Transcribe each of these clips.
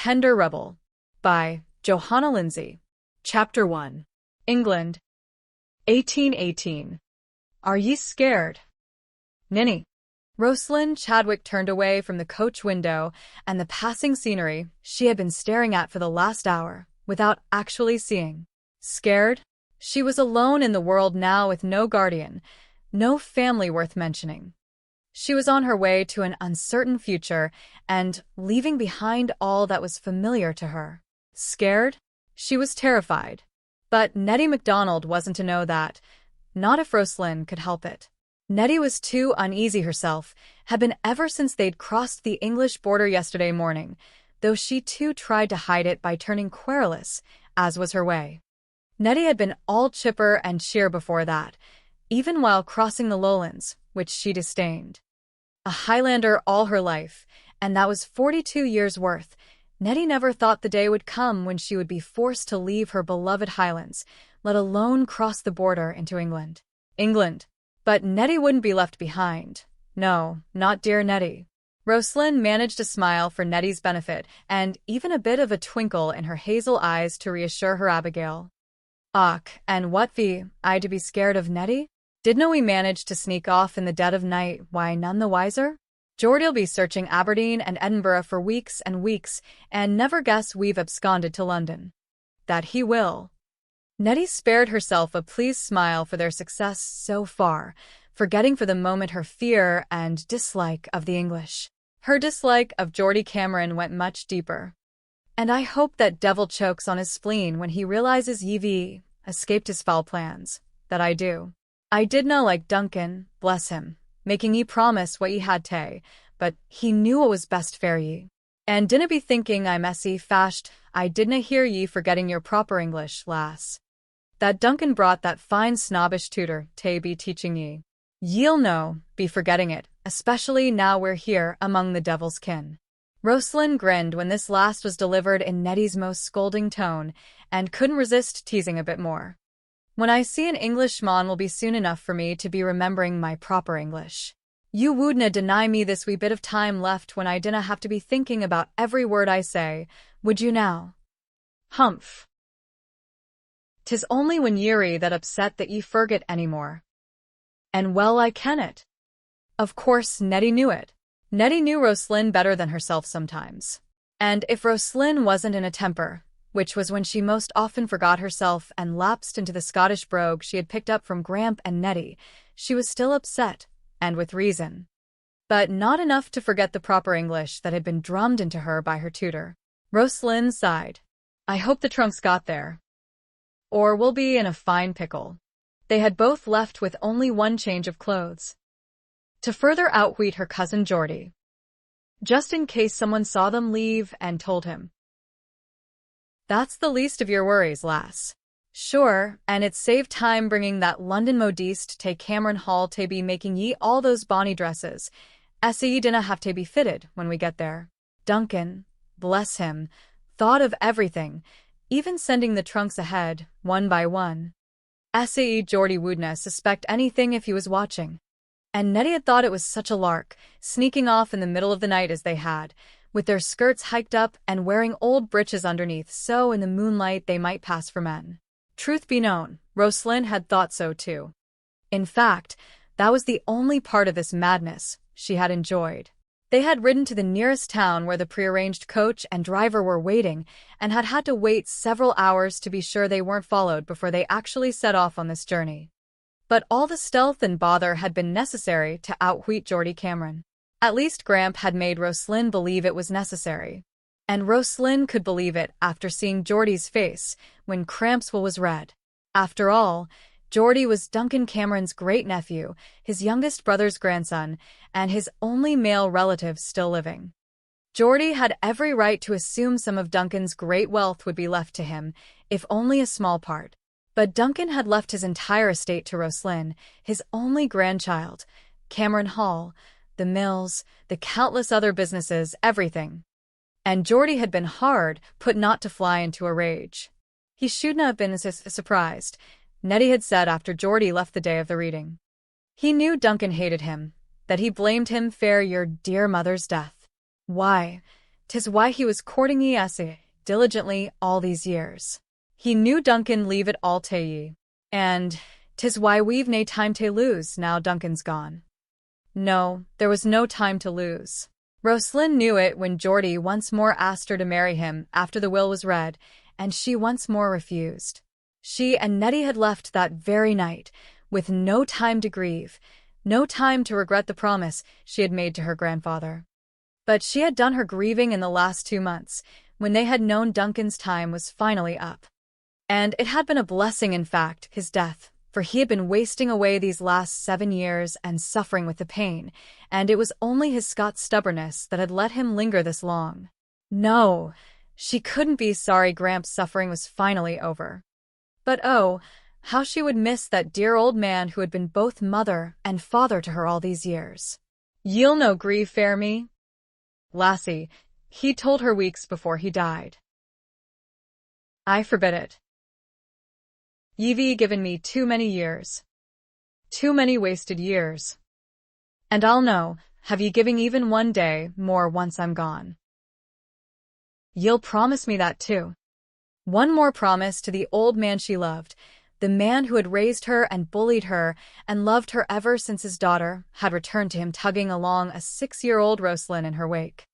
Tender Rebel by Johanna Lindsey. Chapter 1. England, 1818. Are ye scared? Ninny. Rosalind Chadwick turned away from the coach window and the passing scenery she had been staring at for the last hour, without actually seeing. Scared? She was alone in the world now with no guardian, no family worth mentioning. She was on her way to an uncertain future and leaving behind all that was familiar to her. Scared? She was terrified. But Nettie MacDonald wasn't to know that, not if Rosalind could help it. Nettie was too uneasy herself, had been ever since they'd crossed the English border yesterday morning, though she too tried to hide it by turning querulous, as was her way. Nettie had been all chipper and cheer before that, even while crossing the lowlands, which she disdained. A Highlander all her life, and that was 42 years' worth, Nettie never thought the day would come when she would be forced to leave her beloved Highlands, let alone cross the border into England. England. But Nettie wouldn't be left behind. No, not dear Nettie. Rosalind managed a smile for Nettie's benefit, and even a bit of a twinkle in her hazel eyes to reassure her Abigail. Och, and what be I to be scared of, Nettie? Didna we manage to sneak off in the dead of night, why none the wiser? Geordie'll be searching Aberdeen and Edinburgh for weeks and weeks, and never guess we've absconded to London. That he will. Nettie spared herself a pleased smile for their success so far, forgetting for the moment her fear and dislike of the English. Her dislike of Geordie Cameron went much deeper. And I hope that devil chokes on his spleen when he realizes ye've escaped his foul plans, that I do. I didna like Duncan, bless him, making ye promise what ye had tae, but he knew what was best for ye. And dinna be thinking I messy fashed, I didna hear ye forgetting your proper English, lass. That Duncan brought that fine snobbish tutor tae be teaching ye. Ye'll no be forgetting it, especially now we're here among the devil's kin. Rosalind grinned when this last was delivered in Nettie's most scolding tone, and couldn't resist teasing a bit more. When I see an Englishman will be soon enough for me to be remembering my proper English. You wouldna deny me this wee bit of time left when I dinna have to be thinking about every word I say, would you now? Humph. 'Tis only when ye're that upset that ye forget any more. And well I ken it. Of course Nettie knew it. Nettie knew Rosalind better than herself sometimes. And if Rosalind wasn't in a temper, which was when she most often forgot herself and lapsed into the Scottish brogue she had picked up from Gramp and Nettie, she was still upset, and with reason. But not enough to forget the proper English that had been drummed into her by her tutor. Rosalind sighed. I hope the trunks got there. Or we'll be in a fine pickle. They had both left with only one change of clothes. To further outwit her cousin Geordie. Just in case someone saw them leave and told him. That's the least of your worries, lass. Sure, and it saved time bringing that London modiste tae Cameron Hall tae be making ye all those bonny dresses. Ye dinna have to be fitted when we get there. Duncan, bless him, thought of everything, even sending the trunks ahead, one by one. Geordie wouldna suspect anything if he was watching. And Nettie had thought it was such a lark, sneaking off in the middle of the night as they had, with their skirts hiked up and wearing old breeches underneath so in the moonlight they might pass for men. Truth be known, Rosalind had thought so too. In fact, that was the only part of this madness she had enjoyed. They had ridden to the nearest town where the prearranged coach and driver were waiting and had had to wait several hours to be sure they weren't followed before they actually set off on this journey. But all the stealth and bother had been necessary to outwit Geordie Cameron. At least Gramp had made Rosalind believe it was necessary. And Rosalind could believe it after seeing Geordie's face when Crampswell was read. After all, Geordie was Duncan Cameron's great-nephew, his youngest brother's grandson, and his only male relative still living. Geordie had every right to assume some of Duncan's great wealth would be left to him, if only a small part. But Duncan had left his entire estate to Rosalind, his only grandchild, Cameron Hall, the mills, the countless other businesses, everything. And Geordie had been hard put not to fly into a rage. He shouldn't have been surprised, Nettie had said after Geordie left the day of the reading. He knew Duncan hated him, that he blamed him for your dear mother's death. Why, 'tis why he was courting ye diligently all these years. He knew Duncan leave it all to ye, and 'tis why we've nae time to lose now Duncan's gone. No, there was no time to lose. Rosalind knew it when Geordie once more asked her to marry him after the will was read, and she once more refused. She and Nettie had left that very night, with no time to grieve, no time to regret the promise she had made to her grandfather. But she had done her grieving in the last 2 months, when they had known Duncan's time was finally up. And it had been a blessing, in fact, his death, for he had been wasting away these last 7 years and suffering with the pain, and it was only his Scots stubbornness that had let him linger this long. No, she couldn't be sorry Gramps' suffering was finally over. But oh, how she would miss that dear old man who had been both mother and father to her all these years. "Ye'll no grieve fair me, lassie," he told her weeks before he died. "I forbid it. Ye've given me too many years. Too many wasted years. And I'll no have ye giving even one day more once I'm gone. Ye'll promise me that too." One more promise to the old man she loved, the man who had raised her and bullied her and loved her ever since his daughter had returned to him tugging along a 6-year-old Rosalind in her wake.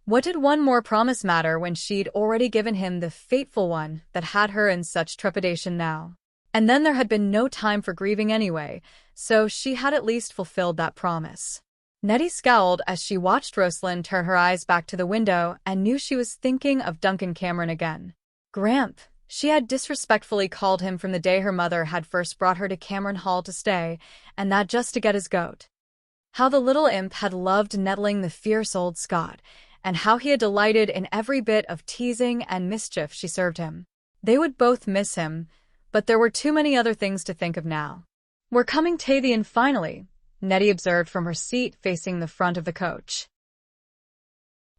What did one more promise matter when she'd already given him the fateful one that had her in such trepidation now? And then there had been no time for grieving anyway, so she had at least fulfilled that promise. Nettie scowled as she watched Rosalind turn her eyes back to the window and knew she was thinking of Duncan Cameron again. Gramp, she had disrespectfully called him from the day her mother had first brought her to Cameron Hall to stay, and that just to get his goat. How the little imp had loved nettling the fierce old Scot, and how he had delighted in every bit of teasing and mischief she served him. They would both miss him, but there were too many other things to think of now. "We're coming to the inn finally," Nettie observed from her seat facing the front of the coach.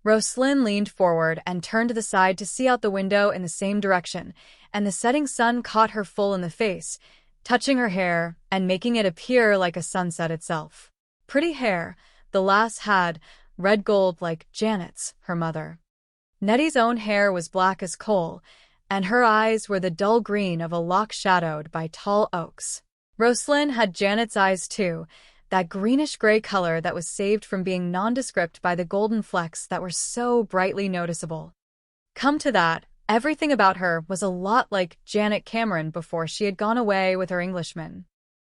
Rosalind leaned forward and turned to the side to see out the window in the same direction, and the setting sun caught her full in the face, touching her hair and making it appear like a sunset itself. Pretty hair, the lass had, red gold like Janet's, her mother. Nettie's own hair was black as coal, and her eyes were the dull green of a loch shadowed by tall oaks. Rosalind had Janet's eyes too, that greenish-gray color that was saved from being nondescript by the golden flecks that were so brightly noticeable. Come to that, everything about her was a lot like Janet Cameron before she had gone away with her Englishman.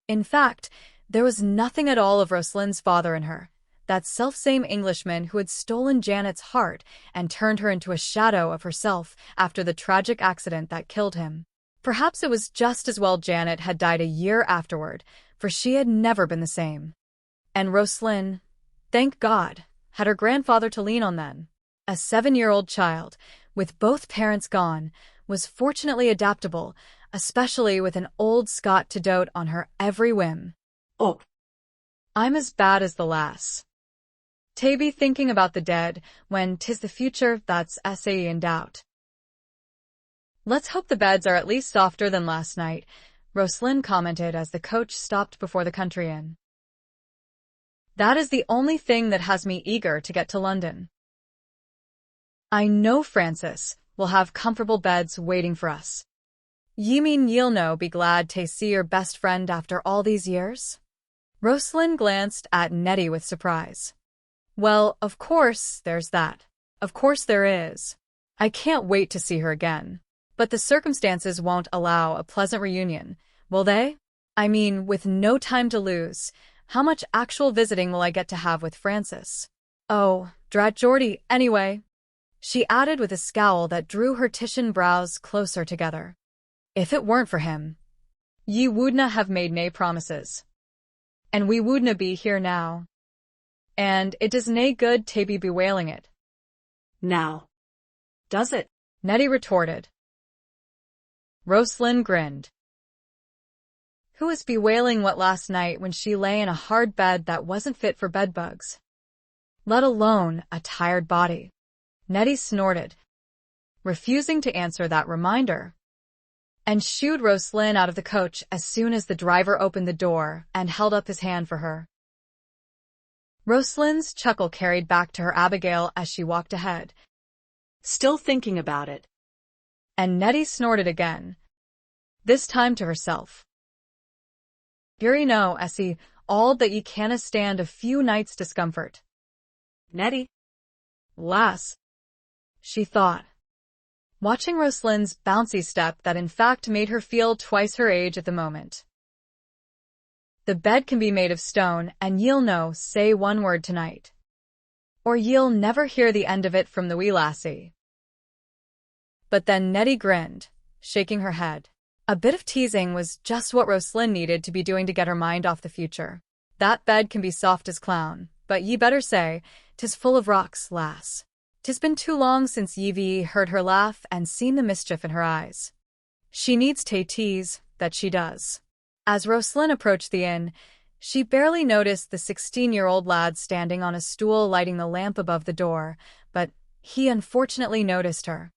In fact, there was nothing at all of Rosalind's father in her, that selfsame Englishman who had stolen Janet's heart and turned her into a shadow of herself after the tragic accident that killed him. Perhaps it was just as well Janet had died a year afterward, for she had never been the same. And Rosalind, thank God, had her grandfather to lean on then. A 7-year-old child, with both parents gone, was fortunately adaptable, especially with an old Scot to dote on her every whim. "Oh, I'm as bad as the lass. Tae be thinking about the dead when 'tis the future that's in doubt." "Let's hope the beds are at least softer than last night," Rosalind commented as the coach stopped before the country inn. "That is the only thing that has me eager to get to London. I know Francis will have comfortable beds waiting for us." "Ye mean ye'll no be glad to see your best friend after all these years?" Rosalind glanced at Nettie with surprise. "Well, of course there's that. Of course there is. I can't wait to see her again. But the circumstances won't allow a pleasant reunion, will they? I mean, with no time to lose, how much actual visiting will I get to have with Francis? Oh, drat Geordie, anyway," she added with a scowl that drew her Titian brows closer together. "If it weren't for him, ye wouldna have made nae promises. And we wouldna be here now. And it does nae good to be bewailing it." "Now, does it?" Nettie retorted. Rosalind grinned. Who was bewailing what last night when she lay in a hard bed that wasn't fit for bedbugs? Let alone a tired body. Nettie snorted, refusing to answer that reminder, and shooed Rosalind out of the coach as soon as the driver opened the door and held up his hand for her. Rosalind's chuckle carried back to her Abigail as she walked ahead, Still thinking about it. And Nettie snorted again, this time to herself. "You know, Essie, all that ye canna stand a few nights' discomfort." Nettie? Lass, she thought, watching Rosalind's bouncy step that in fact made her feel twice her age at the moment. "The bed can be made of stone, and ye'll no say one word tonight, or ye'll never hear the end of it from the wee lassie." But then Nettie grinned, shaking her head. A bit of teasing was just what Rosalind needed to be doing to get her mind off the future. "That bed can be soft as clown, but ye better say, 'tis full of rocks, lass. 'Tis been too long since ye've heard her laugh and seen the mischief in her eyes. She needs tae tease, that she does." As Rosalind approached the inn, she barely noticed the 16-year-old lad standing on a stool lighting the lamp above the door, but he unfortunately noticed her.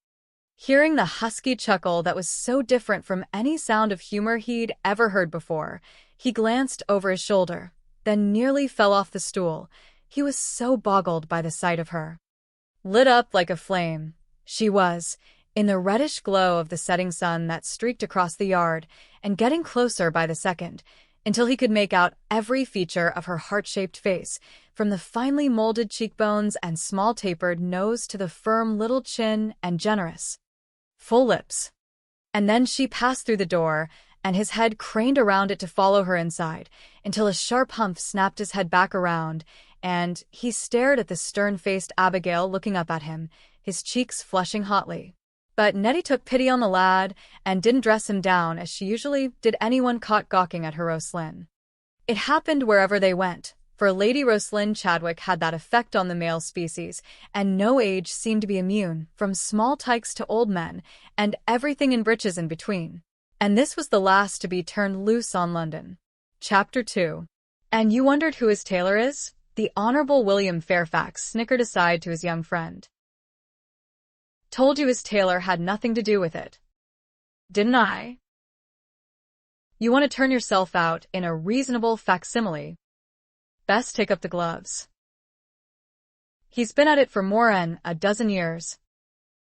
Hearing the husky chuckle that was so different from any sound of humor he'd ever heard before, he glanced over his shoulder, then nearly fell off the stool. He was so boggled by the sight of her. Lit up like a flame, she was, in the reddish glow of the setting sun that streaked across the yard, and getting closer by the second, until he could make out every feature of her heart-shaped face, from the finely molded cheekbones and small tapered nose to the firm little chin and generous, full lips. And then she passed through the door, and his head craned around it to follow her inside, until a sharp humph snapped his head back around, and he stared at the stern-faced Abigail looking up at him, his cheeks flushing hotly. But Nettie took pity on the lad and didn't dress him down as she usually did anyone caught gawking at her Rosalind. It happened wherever they went, for Lady Rosalind Chadwick had that effect on the male species, and no age seemed to be immune, from small tykes to old men, and everything in breeches in between. And this was the last to be turned loose on London. Chapter 2. "And you wondered who his tailor is?" The Honourable William Fairfax snickered aside to his young friend. "Told you his tailor had nothing to do with it. Didn't I? You want to turn yourself out in a reasonable facsimile? Best take up the gloves. He's been at it for more'n a dozen years.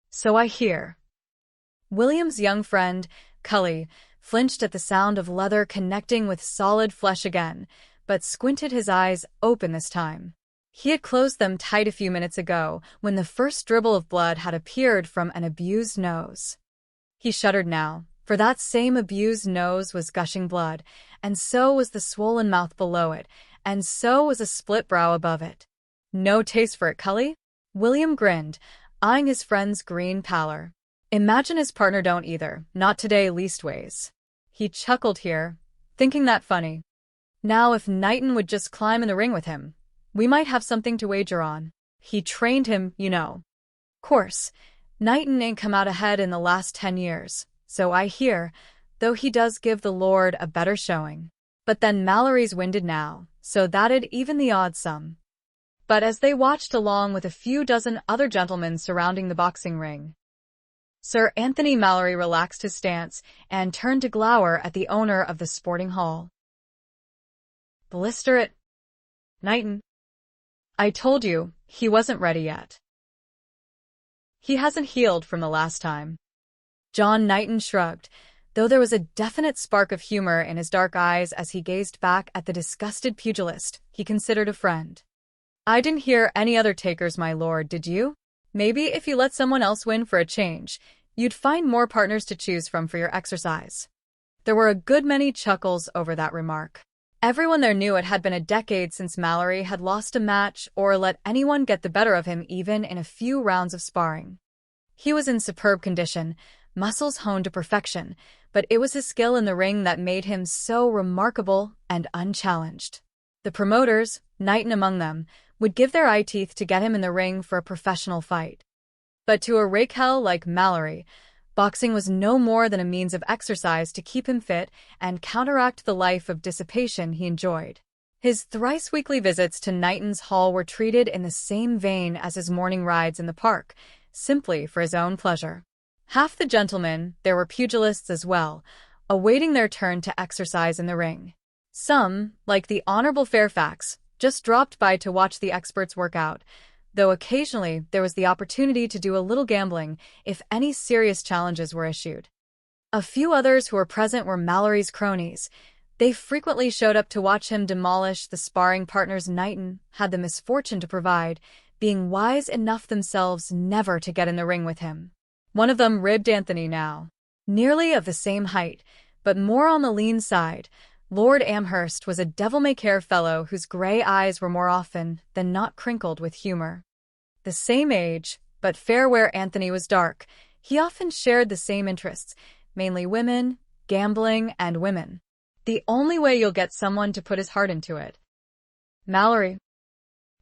So I hear." William's young friend, Cully, flinched at the sound of leather connecting with solid flesh again, but squinted his eyes open this time. He had closed them tight a few minutes ago, when the first dribble of blood had appeared from an abused nose. He shuddered now, for that same abused nose was gushing blood, and so was the swollen mouth below it, and so was a split brow above it. "No taste for it, Cully?" William grinned, eyeing his friend's green pallor. "Imagine his partner don't either, not today leastways." He chuckled here, thinking that funny. Now if Knighton would just climb in the ring with him, we might have something to wager on. He trained him, you know. Course, Knighton ain't come out ahead in the last 10 years, so I hear, though he does give the Lord a better showing. But then Mallory's winded now, so that'd even the odds some. But as they watched along with a few dozen other gentlemen surrounding the boxing ring, Sir Anthony Mallory relaxed his stance and turned to glower at the owner of the sporting hall. "Blister it, Knighton. I told you, he wasn't ready yet. He hasn't healed from the last time." John Knighton shrugged, though there was a definite spark of humor in his dark eyes as he gazed back at the disgusted pugilist he considered a friend. "I didn't hear any other takers, my lord, did you? Maybe if you let someone else win for a change, you'd find more partners to choose from for your exercise." There were a good many chuckles over that remark. Everyone there knew it had been a decade since Mallory had lost a match or let anyone get the better of him even in a few rounds of sparring. He was in superb condition, muscles honed to perfection, but it was his skill in the ring that made him so remarkable and unchallenged. The promoters, Knighton among them, would give their eye teeth to get him in the ring for a professional fight. But to a rakehell like Mallory, boxing was no more than a means of exercise to keep him fit and counteract the life of dissipation he enjoyed. His thrice-weekly visits to Knighton's Hall were treated in the same vein as his morning rides in the park, simply for his own pleasure. Half the gentlemen, there were pugilists as well, awaiting their turn to exercise in the ring. Some, like the Honourable Fairfax, just dropped by to watch the experts work out, though occasionally there was the opportunity to do a little gambling if any serious challenges were issued. A few others who were present were Mallory's cronies. They frequently showed up to watch him demolish the sparring partners Knighton had the misfortune to provide, being wise enough themselves never to get in the ring with him. One of them ribbed Anthony now. Nearly of the same height, but more on the lean side, Lord Amherst was a devil-may-care fellow whose gray eyes were more often than not crinkled with humor. The same age, but fair where Anthony was dark, he often shared the same interests, mainly women, gambling, and women. The only way you'll get someone to put his heart into it, Mallory,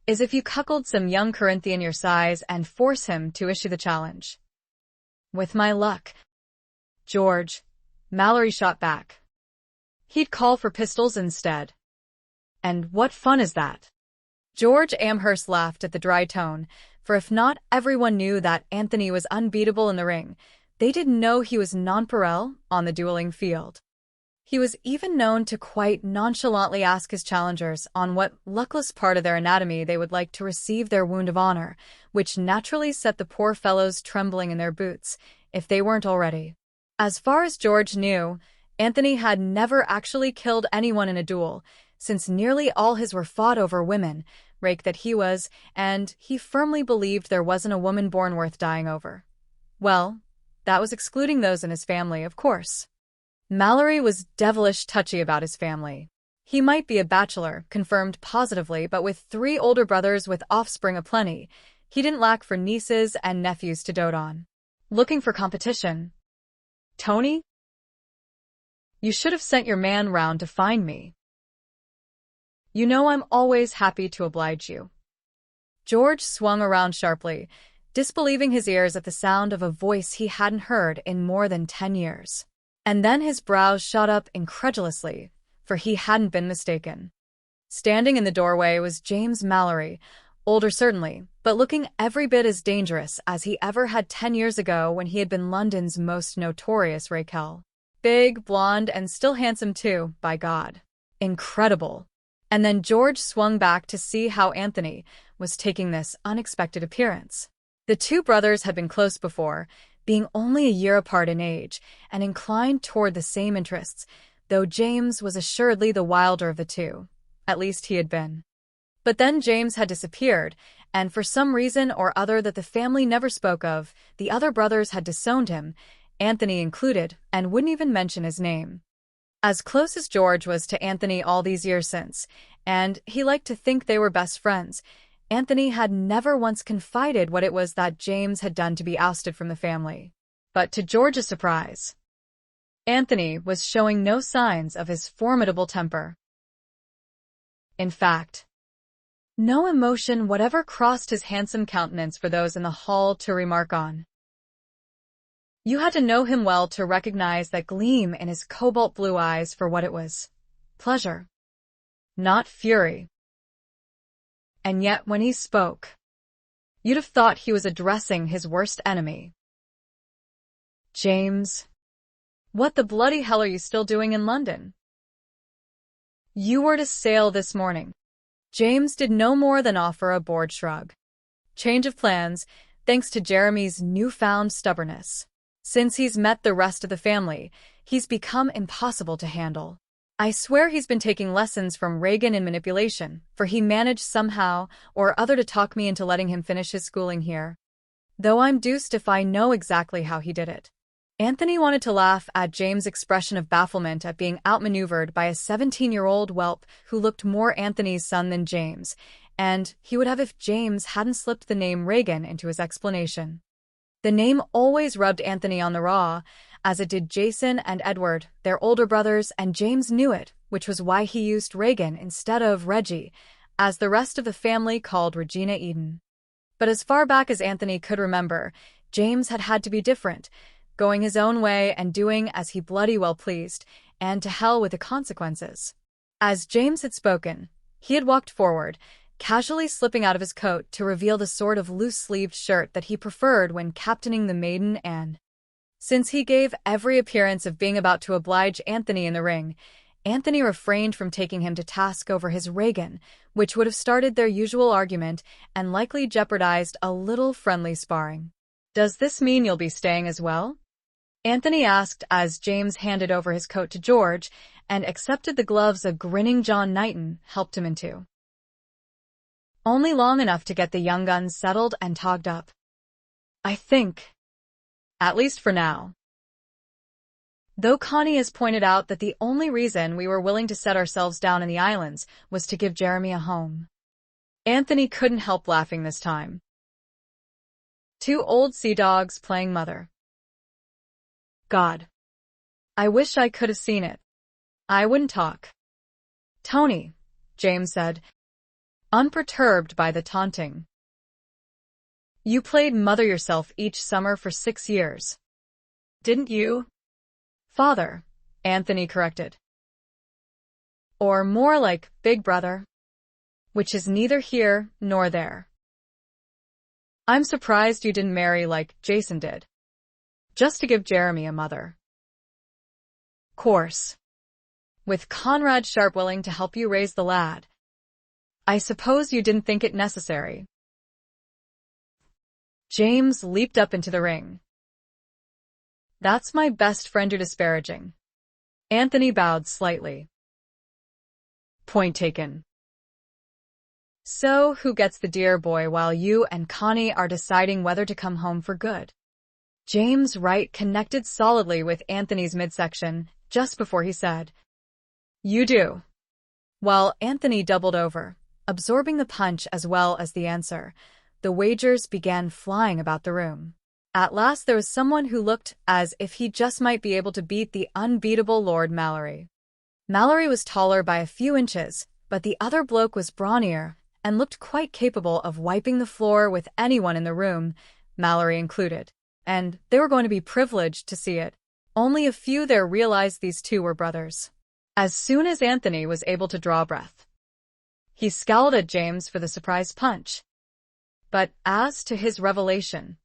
is if you cuckold some young Corinthian your size and force him to issue the challenge. With my luck, George, Mallory shot back. He'd call for pistols instead. And what fun is that? George Amherst laughed at the dry tone, for if not everyone knew that Anthony was unbeatable in the ring, they didn't know he was nonpareil on the dueling field. He was even known to quite nonchalantly ask his challengers on what luckless part of their anatomy they would like to receive their wound of honor, which naturally set the poor fellows trembling in their boots, if they weren't already. As far as George knew, Anthony had never actually killed anyone in a duel, since nearly all his were fought over women, rake that he was, and he firmly believed there wasn't a woman born worth dying over. Well, that was excluding those in his family, of course. Mallory was devilish touchy about his family. He might be a bachelor, confirmed positively, but with 3 older brothers with offspring aplenty, he didn't lack for nieces and nephews to dote on. Looking for competition? Tony? You should have sent your man round to find me. You know I'm always happy to oblige you. George swung around sharply, disbelieving his ears at the sound of a voice he hadn't heard in more than 10 years. And then his brows shot up incredulously, for he hadn't been mistaken. Standing in the doorway was James Mallory, older certainly, but looking every bit as dangerous as he ever had 10 years ago when he had been London's most notorious Raquel. Big, blonde, and still handsome too, by God. Incredible. And then George swung back to see how Anthony was taking this unexpected appearance. The 2 brothers had been close before, being only a year apart in age, and inclined toward the same interests, though James was assuredly the wilder of the 2. At least he had been. But then James had disappeared, and for some reason or other that the family never spoke of, the other brothers had disowned him, Anthony included, and wouldn't even mention his name. As close as George was to Anthony all these years since, and he liked to think they were best friends, Anthony had never once confided what it was that James had done to be ousted from the family. But to George's surprise, Anthony was showing no signs of his formidable temper. In fact, no emotion whatever crossed his handsome countenance for those in the hall to remark on. You had to know him well to recognize that gleam in his cobalt blue eyes for what it was. Pleasure, not fury. And yet when he spoke, you'd have thought he was addressing his worst enemy. James, what the bloody hell are you still doing in London? You were to sail this morning. James did no more than offer a bored shrug. Change of plans, thanks to Jeremy's newfound stubbornness. Since he's met the rest of the family, he's become impossible to handle. I swear he's been taking lessons from Reagan in manipulation, for he managed somehow or other to talk me into letting him finish his schooling here. Though I'm deuced if I know exactly how he did it. Anthony wanted to laugh at James' expression of bafflement at being outmaneuvered by a 17-year-old whelp who looked more Anthony's son than James, and he would have if James hadn't slipped the name Reagan into his explanation. The name always rubbed Anthony on the raw, as it did Jason and Edward, their older brothers, and James knew it, which was why he used Reagan instead of Reggie, as the rest of the family called Regina Eden. But as far back as Anthony could remember, James had had to be different, going his own way and doing as he bloody well pleased, and to hell with the consequences. As James had spoken, he had walked forward, casually slipping out of his coat to reveal the sort of loose-sleeved shirt that he preferred when captaining the Maiden Anne. Since he gave every appearance of being about to oblige Anthony in the ring, Anthony refrained from taking him to task over his Reagan, which would have started their usual argument and likely jeopardized a little friendly sparring. "Does this mean you'll be staying as well?" Anthony asked as James handed over his coat to George and accepted the gloves a grinning John Knighton helped him into. "Only long enough to get the young guns settled and togged up. I think. At least for now. Though Connie has pointed out that the only reason we were willing to set ourselves down in the islands was to give Jeremy a home." Anthony couldn't help laughing this time. Two old sea dogs playing mother. God. I wish I could have seen it. I wouldn't talk. "Tony," James said, unperturbed by the taunting. "You played mother yourself each summer for 6 years. Didn't you?" "Father," Anthony corrected. "Or more like Big Brother, which is neither here nor there. I'm surprised you didn't marry like Jason did, just to give Jeremy a mother. Course. With Conrad Sharp willing to help you raise the lad. I suppose you didn't think it necessary." James leaped up into the ring. "That's my best friend you're disparaging." Anthony bowed slightly. "Point taken. So, who gets the dear boy while you and Connie are deciding whether to come home for good?" James' right connected solidly with Anthony's midsection just before he said, "You do." While Anthony doubled over, absorbing the punch as well as the answer, the wagers began flying about the room. At last there was someone who looked as if he just might be able to beat the unbeatable Lord Mallory. Mallory was taller by a few inches, but the other bloke was brawnier and looked quite capable of wiping the floor with anyone in the room, Mallory included, and they were going to be privileged to see it. Only a few there realized these two were brothers. As soon as Anthony was able to draw breath, he scowled at James for the surprise punch. But as to his revelation,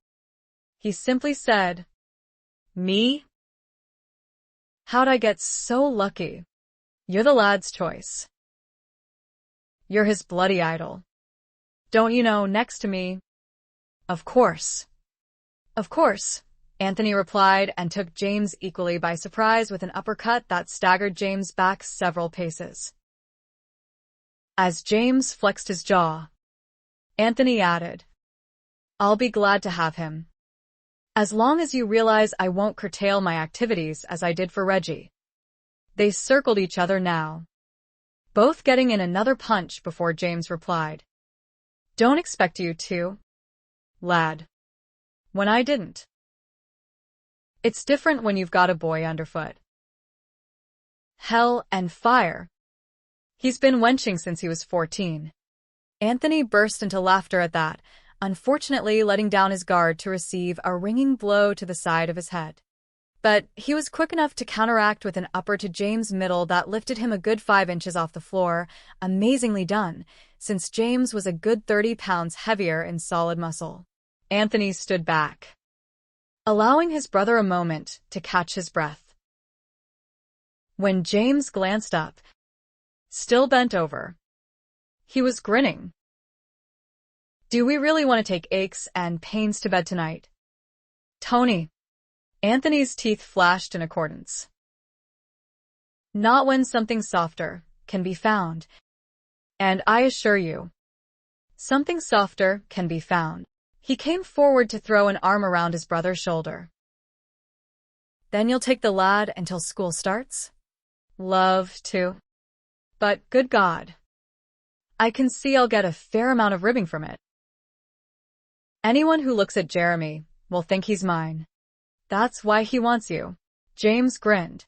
he simply said, "Me? How'd I get so lucky? You're the lad's choice. You're his bloody idol. Don't you know, next to me?" "Of course." "Of course," Anthony replied and took James equally by surprise with an uppercut that staggered James back several paces. As James flexed his jaw, Anthony added, "I'll be glad to have him. As long as you realize I won't curtail my activities as I did for Reggie." They circled each other now, both getting in another punch before James replied, "Don't expect you to, lad. When I didn't. It's different when you've got a boy underfoot. Hell and fire. He's been wenching since he was 14. Anthony burst into laughter at that, unfortunately letting down his guard to receive a ringing blow to the side of his head. But he was quick enough to counteract with an upper to James' middle that lifted him a good 5 inches off the floor, amazingly done, since James was a good 30 pounds heavier in solid muscle. Anthony stood back, allowing his brother a moment to catch his breath. When James glanced up, still bent over, he was grinning. "Do we really want to take aches and pains to bed tonight, Tony?" Anthony's teeth flashed in accordance. "Not when something softer can be found. And I assure you, something softer can be found." He came forward to throw an arm around his brother's shoulder. "Then you'll take the lad until school starts?" "Love to. But, good God, I can see I'll get a fair amount of ribbing from it. Anyone who looks at Jeremy will think he's mine. That's why he wants you." James grinned,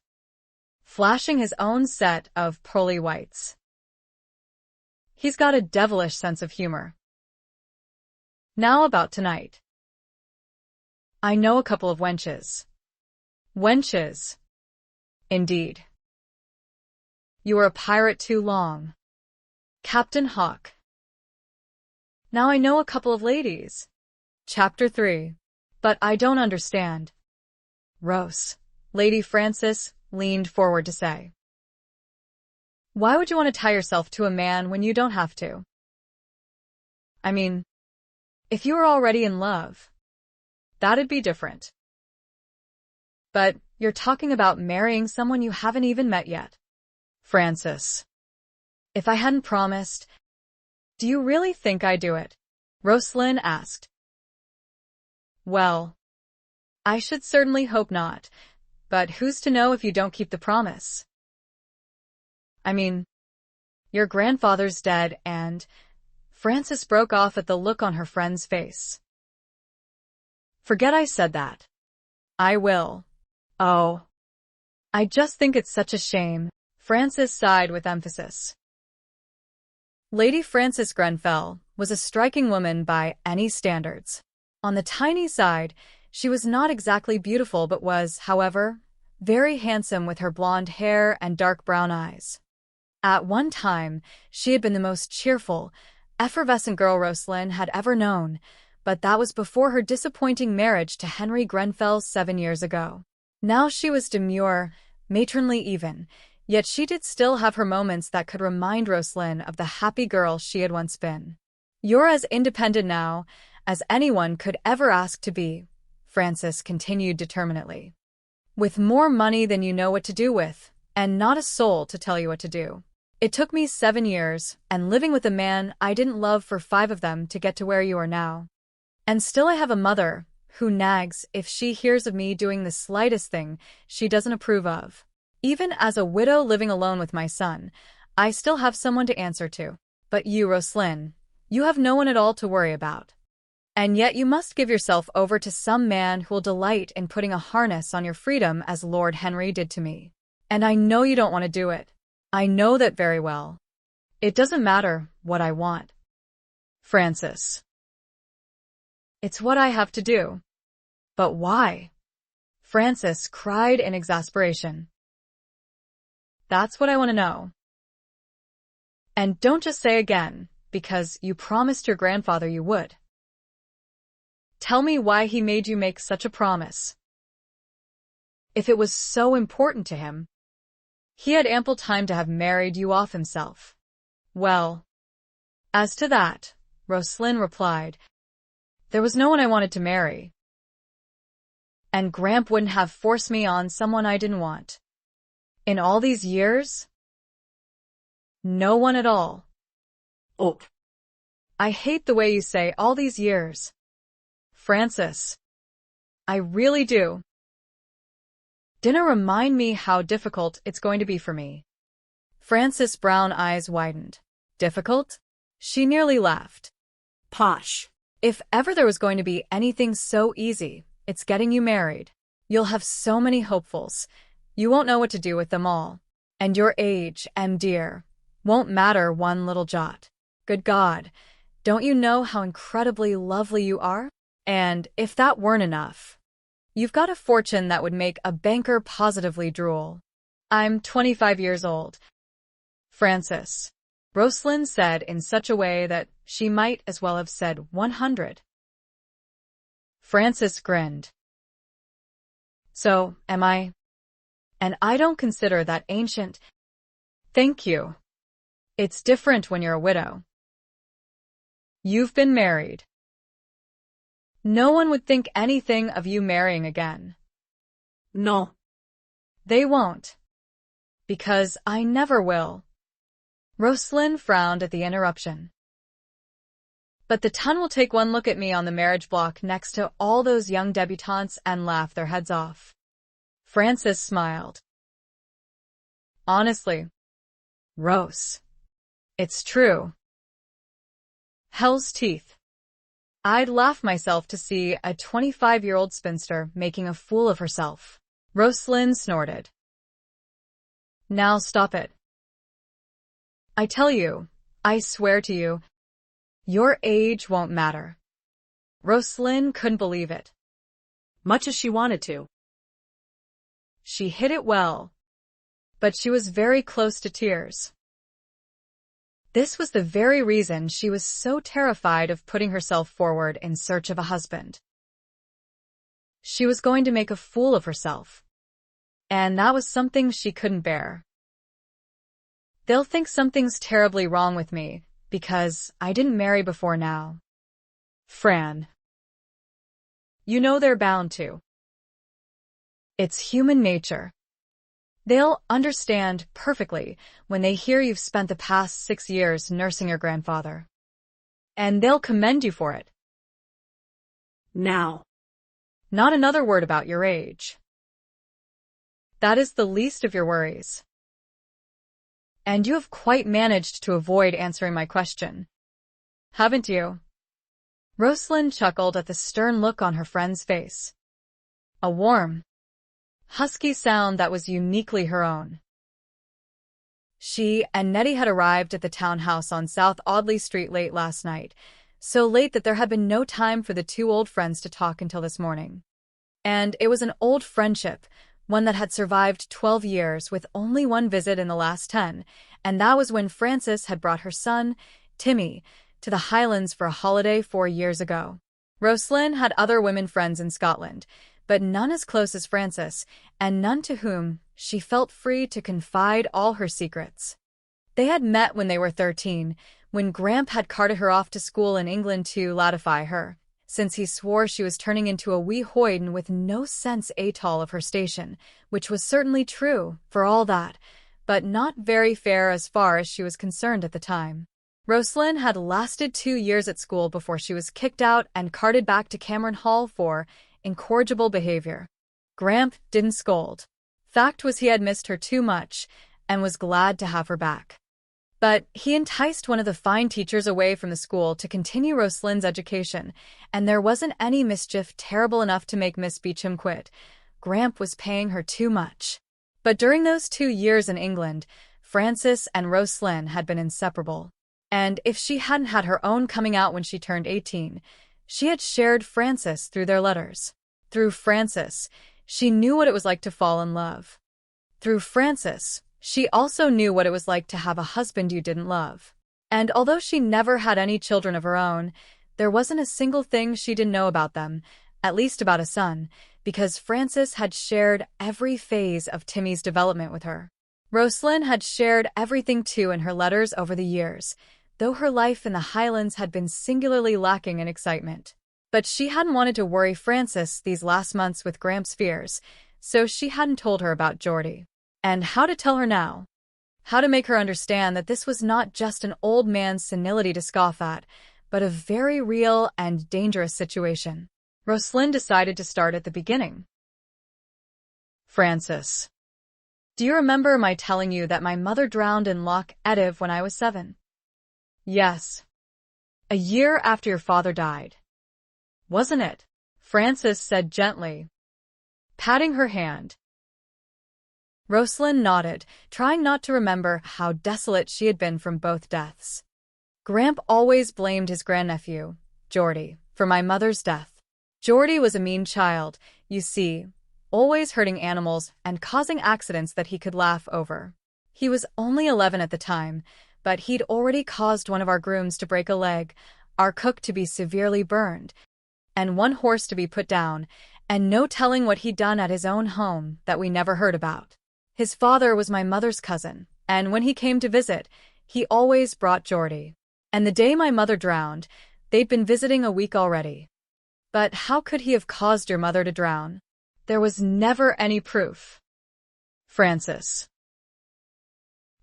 flashing his own set of pearly whites. He's got a devilish sense of humor. "Now about tonight. I know a couple of wenches." "Wenches? Indeed. You were a pirate too long, Captain Hawk." "Now I know a couple of ladies." Chapter 3. "But I don't understand." Rose, Lady Francis, leaned forward to say. Why would you want to tie yourself to a man when you don't have to? I mean, if you were already in love, that'd be different. But you're talking about marrying someone you haven't even met yet. Francis, if I hadn't promised, do you really think I'd do it? Rosalind asked. Well, I should certainly hope not, but who's to know if you don't keep the promise? I mean, your grandfather's dead and… Frances broke off at the look on her friend's face. Forget I said that. I will. Oh, I just think it's such a shame. Frances sighed with emphasis. Lady Frances Grenfell was a striking woman by any standards. On the tiny side, she was not exactly beautiful but was, however, very handsome with her blonde hair and dark brown eyes. At one time, she had been the most cheerful, effervescent girl Rosalind had ever known, but that was before her disappointing marriage to Henry Grenfell 7 years ago. Now she was demure, matronly even, yet she did still have her moments that could remind Rosalind of the happy girl she had once been. You're as independent now as anyone could ever ask to be, Frances continued determinedly. With more money than you know what to do with, and not a soul to tell you what to do. It took me 7 years, and living with a man I didn't love for 5 of them to get to where you are now. And still I have a mother, who nags if she hears of me doing the slightest thing she doesn't approve of. Even as a widow living alone with my son, I still have someone to answer to. But you, Rosalind, you have no one at all to worry about. And yet you must give yourself over to some man who will delight in putting a harness on your freedom as Lord Henry did to me. And I know you don't want to do it. I know that very well. It doesn't matter what I want. Francis. It's what I have to do. But why? Francis cried in exasperation. That's what I want to know. And don't just say again, because you promised your grandfather you would. Tell me why he made you make such a promise. If it was so important to him, he had ample time to have married you off himself. Well, as to that, Rosalind replied, there was no one I wanted to marry. And Gramp wouldn't have forced me on someone I didn't want. In all these years? No one at all. Oh. I hate the way you say all these years. Francis. I really do. Dinner remind me how difficult it's going to be for me. Frances' brown eyes widened. Difficult? She nearly laughed. Posh. If ever there was going to be anything so easy, it's getting you married. You'll have so many hopefuls. You won't know what to do with them all. And your age, dear, won't matter one little jot. Good God, don't you know how incredibly lovely you are? And if that weren't enough, you've got a fortune that would make a banker positively drool. I'm 25 years old. Francis, Rosalind said in such a way that she might as well have said 100. Francis grinned. So, am I? And I don't consider that ancient. Thank you. It's different when you're a widow. You've been married. No one would think anything of you marrying again. No. They won't. Because I never will. Rosalind frowned at the interruption. But the ton will take one look at me on the marriage block next to all those young debutantes and laugh their heads off. Francis smiled. Honestly, Rose, it's true. Hell's teeth. I'd laugh myself to see a 25-year-old spinster making a fool of herself. Rosalind snorted. Now stop it. I tell you, I swear to you, your age won't matter. Rosalind couldn't believe it. Much as she wanted to. She hid it well, but she was very close to tears. This was the very reason she was so terrified of putting herself forward in search of a husband. She was going to make a fool of herself, and that was something she couldn't bear. They'll think something's terribly wrong with me, because I didn't marry before now. Fran. You know they're bound to. It's human nature. They'll understand perfectly when they hear you've spent the past 6 years nursing your grandfather. And they'll commend you for it. Now. Not another word about your age. That is the least of your worries. And you have quite managed to avoid answering my question. Haven't you? Rosalind chuckled at the stern look on her friend's face. A warm, husky sound that was uniquely her own. She and Nettie had arrived at the townhouse on South Audley Street late last night, so late that there had been no time for the two old friends to talk until this morning. And it was an old friendship, one that had survived 12 years with only one visit in the last 10, and that was when Frances had brought her son, Timmy, to the Highlands for a holiday 4 years ago. Rosalind had other women friends in Scotland, but none as close as Frances, and none to whom she felt free to confide all her secrets. They had met when they were 13, when Gramp had carted her off to school in England to latify her, since he swore she was turning into a wee hoyden with no sense at all of her station, which was certainly true, for all that, but not very fair as far as she was concerned at the time. Rosalind had lasted 2 years at school before she was kicked out and carted back to Cameron Hall for incorrigible behavior. Gramp didn't scold. Fact was he had missed her too much and was glad to have her back. But he enticed one of the fine teachers away from the school to continue Rosalind's education, and there wasn't any mischief terrible enough to make Miss Beecham quit. Gramp was paying her too much. But during those 2 years in England, Frances and Rosalind had been inseparable. And if she hadn't had her own coming out when she turned 18, she had shared Frances through their letters. Through Frances, she knew what it was like to fall in love. Through Frances, she also knew what it was like to have a husband you didn't love. And although she never had any children of her own, there wasn't a single thing she didn't know about them, at least about a son, because Frances had shared every phase of Timmy's development with her. Rosalind had shared everything too in her letters over the years, though her life in the Highlands had been singularly lacking in excitement. But she hadn't wanted to worry Frances these last months with Gramp's fears, so she hadn't told her about Geordie. And how to tell her now? How to make her understand that this was not just an old man's senility to scoff at, but a very real and dangerous situation. Rosalind decided to start at the beginning. Frances, do you remember my telling you that my mother drowned in Loch Etive when I was 7? Yes. A year after your father died. Wasn't it? Frances said gently, patting her hand. Rosalind nodded, trying not to remember how desolate she had been from both deaths. Gramp always blamed his grandnephew, Geordie, for my mother's death. Geordie was a mean child, you see, always hurting animals and causing accidents that he could laugh over. He was only 11 at the time, but he'd already caused one of our grooms to break a leg, our cook to be severely burned, and one horse to be put down, and no telling what he'd done at his own home that we never heard about. His father was my mother's cousin, and when he came to visit, he always brought Geordie. And the day my mother drowned, they'd been visiting a week already. But how could he have caused your mother to drown? There was never any proof. Frances.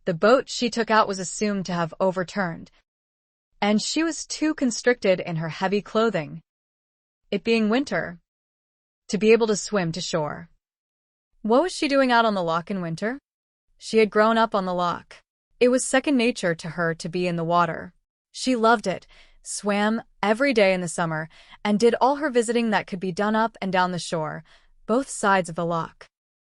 The boat she took out was assumed to have overturned, and she was too constricted in her heavy clothing, it being winter, to be able to swim to shore. What was she doing out on the loch in winter? She had grown up on the loch. It was second nature to her to be in the water. She loved it, swam every day in the summer, and did all her visiting that could be done up and down the shore, both sides of the loch.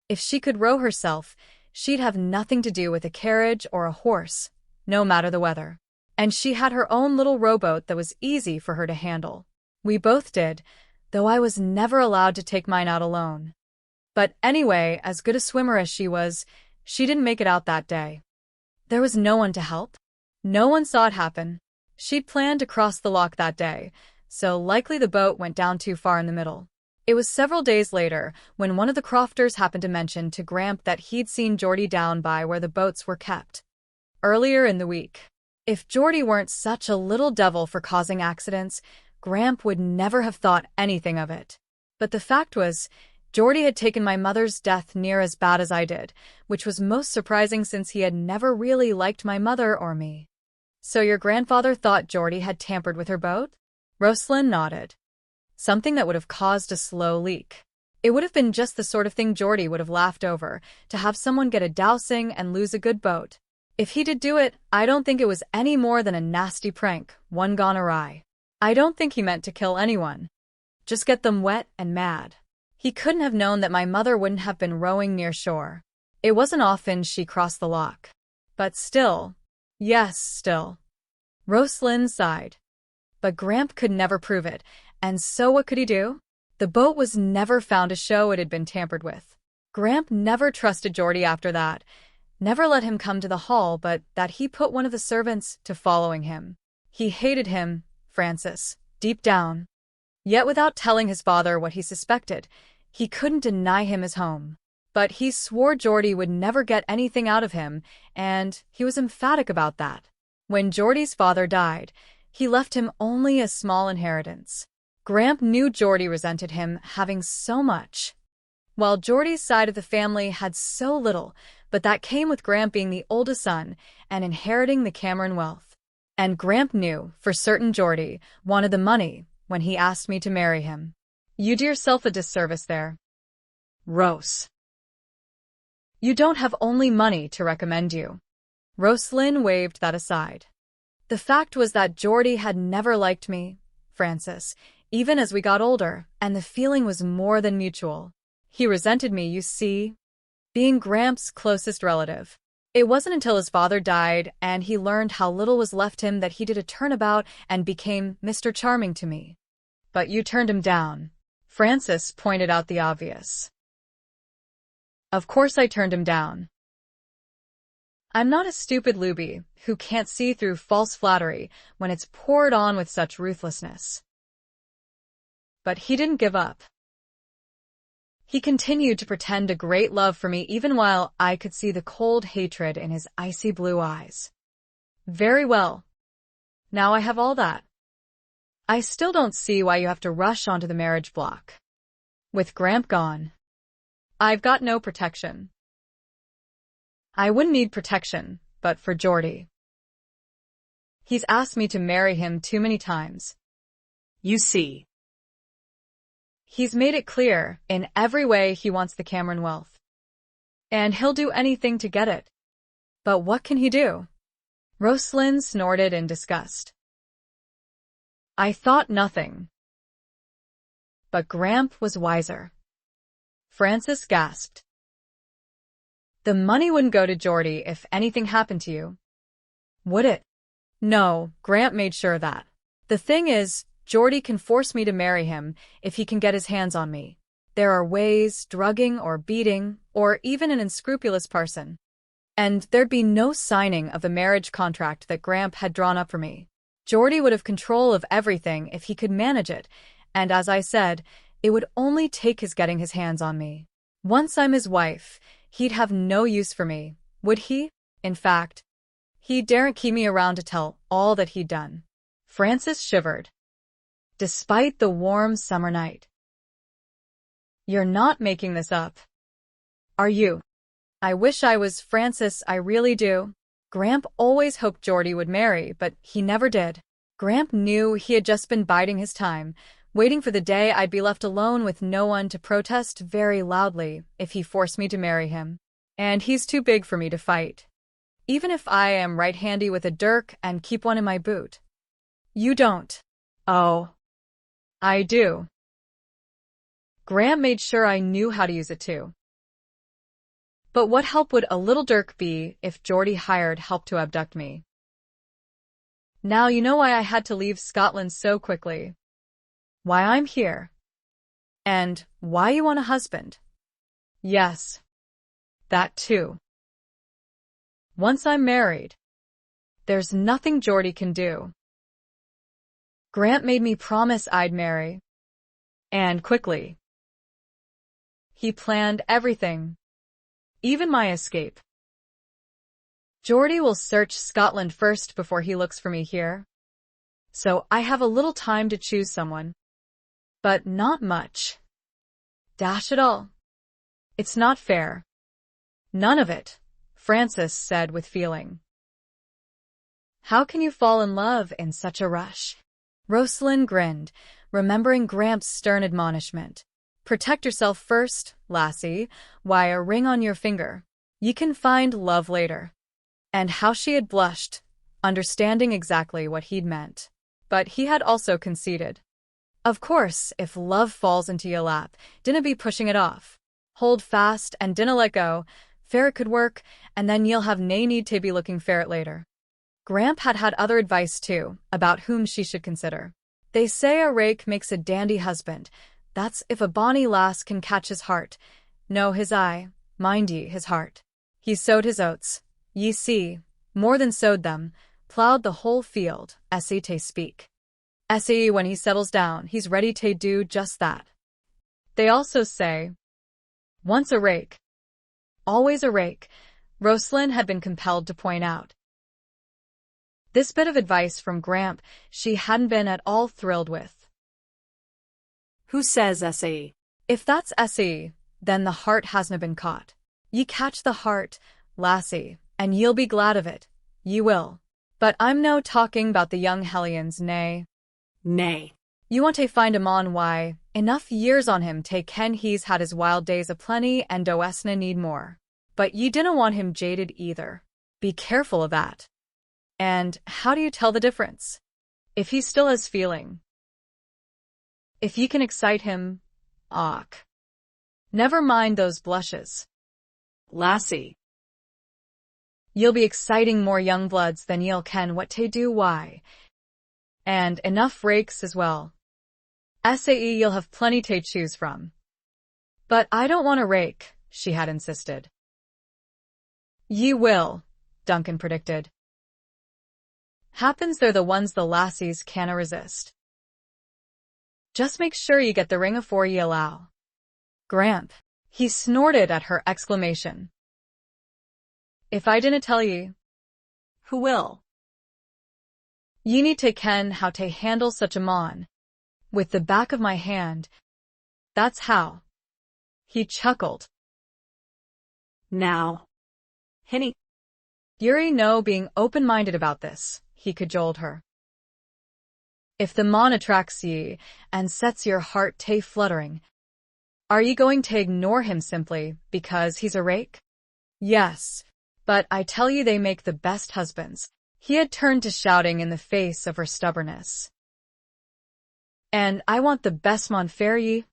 If she could row herself, she'd have nothing to do with a carriage or a horse, no matter the weather. And she had her own little rowboat that was easy for her to handle. We both did, though I was never allowed to take mine out alone. But anyway, as good a swimmer as she was, she didn't make it out that day. There was no one to help. No one saw it happen. She'd planned to cross the loch that day, so likely the boat went down too far in the middle. It was several days later when one of the crofters happened to mention to Gramp that he'd seen Geordie down by where the boats were kept. earlier in the week. If Geordie weren't such a little devil for causing accidents, Gramp would never have thought anything of it. But the fact was, Geordie had taken my mother's death near as bad as I did, which was most surprising since he had never really liked my mother or me. So your grandfather thought Geordie had tampered with her boat? Rosalind nodded. Something that would have caused a slow leak. It would have been just the sort of thing Geordie would have laughed over, to have someone get a dousing and lose a good boat. If he did do it, I don't think it was any more than a nasty prank, one gone awry. I don't think he meant to kill anyone. Just get them wet and mad. He couldn't have known that my mother wouldn't have been rowing near shore. It wasn't often she crossed the loch. But still. Yes, still. Rosalind sighed. But Gramp could never prove it, and so what could he do? The boat was never found to show it had been tampered with. Gramp never trusted Geordie after that, never let him come to the hall, but that he put one of the servants to following him. He hated him, Francis, deep down. Yet without telling his father what he suspected, he couldn't deny him his home. But he swore Geordie would never get anything out of him, and he was emphatic about that. When Geordie's father died, he left him only a small inheritance. Gramp knew Geordie resented him having so much, while Geordie's side of the family had so little, but that came with Gramp being the oldest son and inheriting the Cameron wealth. And Gramp knew, for certain, Geordie wanted the money when he asked me to marry him. You do yourself a disservice there, Rose. You don't have only money to recommend you. Rosalind waved that aside. The fact was that Geordie had never liked me, Francis, even as we got older, and the feeling was more than mutual. He resented me, you see, being Gramp's closest relative. It wasn't until his father died and he learned how little was left him that he did a turnabout and became Mr. Charming to me. But you turned him down. Francis pointed out the obvious. Of course I turned him down. I'm not a stupid looby who can't see through false flattery when it's poured on with such ruthlessness. But he didn't give up. He continued to pretend a great love for me even while I could see the cold hatred in his icy blue eyes. Very well. Now I have all that. I still don't see why you have to rush onto the marriage block. With Gramp gone, I've got no protection. I wouldn't need protection, but for Geordie. He's asked me to marry him too many times. You see. He's made it clear, in every way, he wants the Cameron wealth. And he'll do anything to get it. But what can he do? Rosalind snorted in disgust. I thought nothing. But Gramp was wiser. Francis gasped. The money wouldn't go to Geordie if anything happened to you. Would it? No, Gramp made sure of that. The thing is, Geordie can force me to marry him if he can get his hands on me. There are ways, drugging or beating, or even an unscrupulous person. And there'd be no signing of the marriage contract that Gramp had drawn up for me. Geordie would have control of everything if he could manage it, and as I said, it would only take his getting his hands on me. Once I'm his wife, he'd have no use for me, would he? In fact, he daren't keep me around to tell all that he'd done. Francis shivered. Despite the warm summer night. You're not making this up, are you? I wish I was, Francis, I really do. Gramp always hoped Geordie would marry, but he never did. Gramp knew he had just been biding his time, waiting for the day I'd be left alone with no one to protest very loudly if he forced me to marry him. And he's too big for me to fight. Even if I am right-handy with a dirk and keep one in my boot. You don't. Oh. I do. Gramp made sure I knew how to use it too. But what help would a little dirk be if Geordie hired help to abduct me? Now you know why I had to leave Scotland so quickly. Why I'm here. And why you want a husband. Yes. That too. Once I'm married, there's nothing Geordie can do. Gramp made me promise I'd marry. And quickly. He planned everything. Even my escape. Geordie will search Scotland first before he looks for me here. So I have a little time to choose someone. But not much. Dash it all. It's not fair. None of it, Frances said with feeling. How can you fall in love in such a rush? Rosalind grinned, remembering Gramps' stern admonishment. Protect yourself first, lassie. Why a ring on your finger? You can find love later. And how she had blushed, understanding exactly what he'd meant. But he had also conceded. Of course, if love falls into your lap, dinna be pushing it off. Hold fast and dinna let go. Fair it could work, and then you'll have nae need to be looking fair it later. Gramp had had other advice too, about whom she should consider. They say a rake makes a dandy husband. That's if a bonny lass can catch his heart. No, his eye, mind ye, his heart. He sowed his oats, ye see, more than sowed them, ploughed the whole field, esse te speak. Esse, when he settles down, he's ready to do just that. They also say, once a rake, always a rake, Rosalind had been compelled to point out. This bit of advice from Gramp she hadn't been at all thrilled with. Who says esse? If that's esse, then the heart hasna been caught. Ye catch the heart, lassie, and ye'll be glad of it. Ye will. But I'm no talking about the young hellions, nay. Nay. You want to find him on why, enough years on him to ken he's had his wild days aplenty and doesna need more. But ye dinna want him jaded either. Be careful of that. And how do you tell the difference? If he still has feeling. If ye can excite him, och. Never mind those blushes. Lassie. You'll be exciting more young bloods than ye'll ken what to do why. And enough rakes as well. SAE you'll have plenty to choose from. But I don't want a rake, she had insisted. Ye will, Duncan predicted. Happens they're the ones the lassies canna resist. Just make sure you get the ring afore ye allow. Gramp. He snorted at her exclamation. If I dinna tell ye, who will? Ye need to ken how to handle such a mon. With the back of my hand. That's how. He chuckled. Now. Hinny. Yuri no being open-minded about this, he cajoled her. If the mon attracts ye, and sets your heart ta fluttering, are ye going to ignore him simply because he's a rake? Yes. But I tell you they make the best husbands. He had turned to shouting in the face of her stubbornness. And I want the best mon fair ye.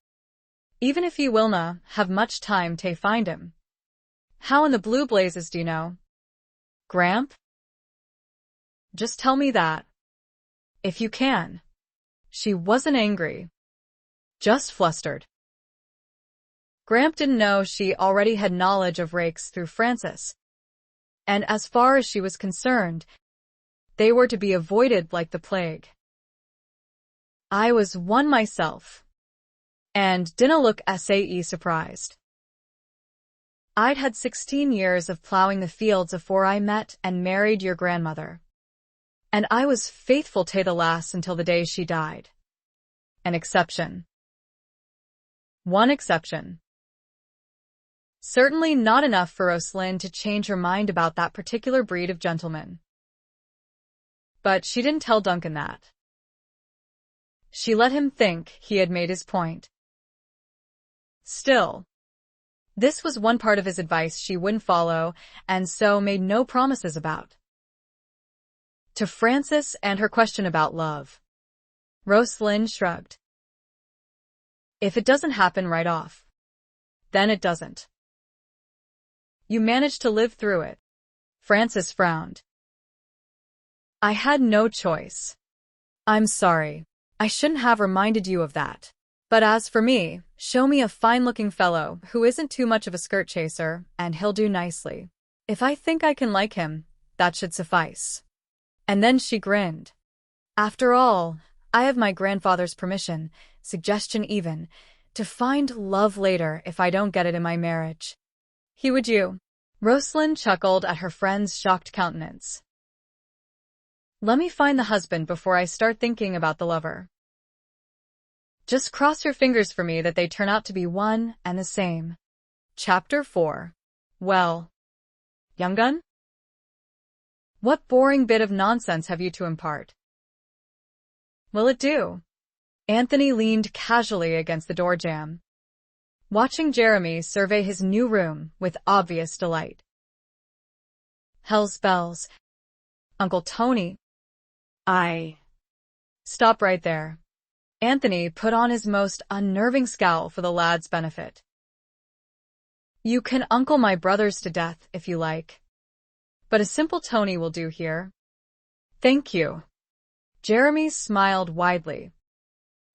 Even if ye willna have much time to find him. How in the blue blazes do you know? Gramp? Just tell me that. If you can. She wasn't angry. Just flustered. Gramp didn't know she already had knowledge of rakes through Frances. And as far as she was concerned, they were to be avoided like the plague. I was one myself. And dinna look SAE surprised. I'd had 16 years of plowing the fields afore I met and married your grandmother. And I was faithful to the lass until the day she died. An exception. One exception. Certainly not enough for Rosalind to change her mind about that particular breed of gentleman. But she didn't tell Duncan that. She let him think he had made his point. Still, this was one part of his advice she wouldn't follow, and so made no promises about. To Frances and her question about love, Rosalind shrugged. If it doesn't happen right off, then it doesn't. You managed to live through it. Frances frowned. I had no choice. I'm sorry. I shouldn't have reminded you of that. But as for me, show me a fine-looking fellow who isn't too much of a skirt chaser, and he'll do nicely. If I think I can like him, that should suffice. And then she grinned. After all, I have my grandfather's permission, suggestion even, to find love later if I don't get it in my marriage. He would you. Rosalind chuckled at her friend's shocked countenance. Let me find the husband before I start thinking about the lover. Just cross your fingers for me that they turn out to be one and the same. Chapter 4. Well, young gun? What boring bit of nonsense have you to impart? Will it do? Anthony leaned casually against the door jamb, watching Jeremy survey his new room with obvious delight. Hell's bells. Uncle Tony. Stop right there. Anthony put on his most unnerving scowl for the lad's benefit. You can uncle my brothers to death if you like, but a simple Tony will do here. Thank you. Jeremy smiled widely,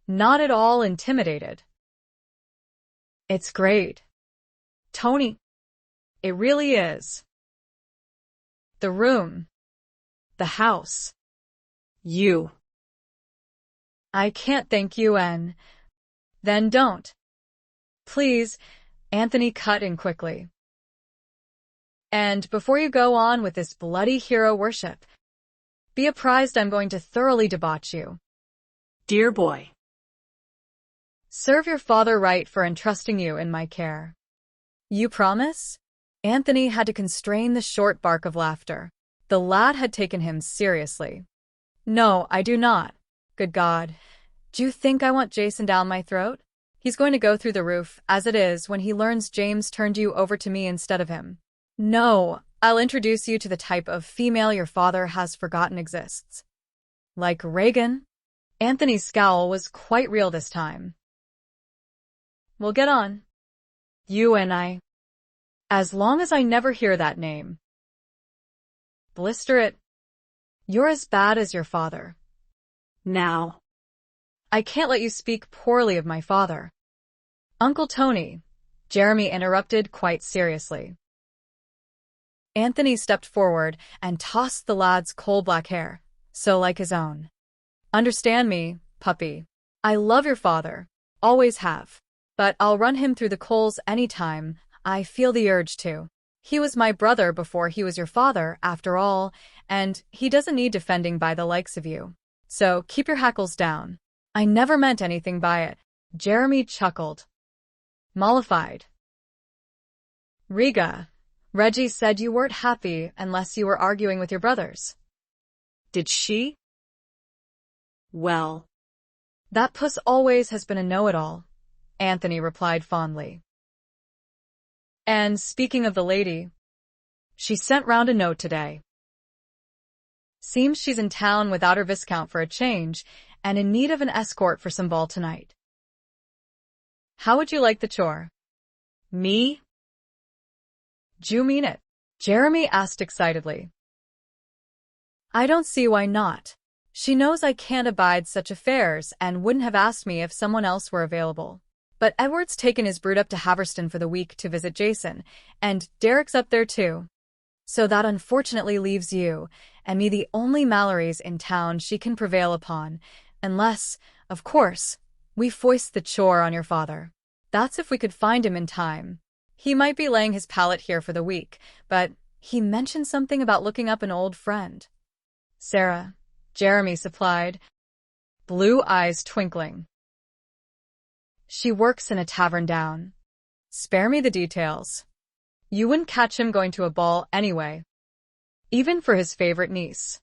not at all intimidated. It's great, Tony. It really is. The room. The house. You. I can't thank you, and then don't. Please, Anthony cut in quickly. And before you go on with this bloody hero worship, be apprised I'm going to thoroughly debauch you. Dear boy. Serve your father right for entrusting you in my care. You promise? Anthony had to constrain the short bark of laughter. The lad had taken him seriously. No, I do not. Good God. Do you think I want Jason down my throat? He's going to go through the roof, as it is, when he learns James turned you over to me instead of him. No, I'll introduce you to the type of female your father has forgotten exists. Like Reagan? Anthony's scowl was quite real this time. We'll get on. You and I. As long as I never hear that name. Blister it. You're as bad as your father. Now. I can't let you speak poorly of my father. Uncle Tony, Jeremy interrupted quite seriously. Anthony stepped forward and tossed the lad's coal-black hair, so like his own. Understand me, puppy. I love your father, always have, but I'll run him through the coals any time I feel the urge to. He was my brother before he was your father, after all, and he doesn't need defending by the likes of you. So keep your hackles down. I never meant anything by it. Jeremy chuckled, mollified. Reggie said you weren't happy unless you were arguing with your brothers. Did she? Well. That puss always has been a know-it-all, Anthony replied fondly. And speaking of the lady, she sent round a note today. Seems she's in town without her Viscount for a change, and in need of an escort for some ball tonight. How would you like the chore? Me? Do you mean it? Jeremy asked excitedly. I don't see why not. She knows I can't abide such affairs and wouldn't have asked me if someone else were available. But Edward's taken his brood up to Haverston for the week to visit Jason, and Derek's up there too. So that unfortunately leaves you and me the only Mallorys in town she can prevail upon, unless, of course, we foist the chore on your father. That's if we could find him in time. He might be laying his pallet here for the week, but he mentioned something about looking up an old friend. Sarah, Jeremy supplied, blue eyes twinkling. She works in a tavern down. Spare me the details. You wouldn't catch him going to a ball anyway, even for his favorite niece.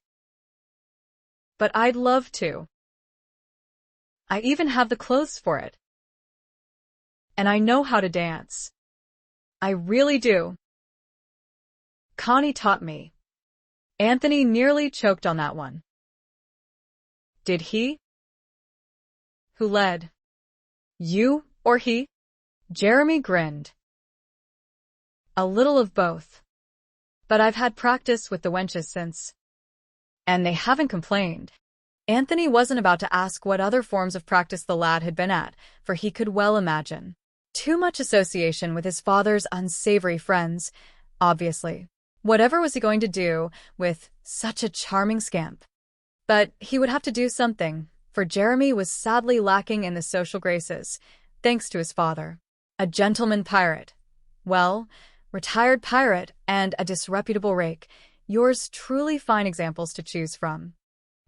But I'd love to. I even have the clothes for it. And I know how to dance. I really do. Connie taught me. Anthony nearly choked on that one. Did he? Who led? You or he? Jeremy grinned. A little of both. But I've had practice with the wenches since. And they haven't complained. Anthony wasn't about to ask what other forms of practice the lad had been at, for he could well imagine. Too much association with his father's unsavory friends, obviously. Whatever was he going to do with such a charming scamp? But he would have to do something, for Jeremy was sadly lacking in the social graces, thanks to his father. A gentleman pirate. Well, retired pirate, and a disreputable rake. Yours truly fine examples to choose from.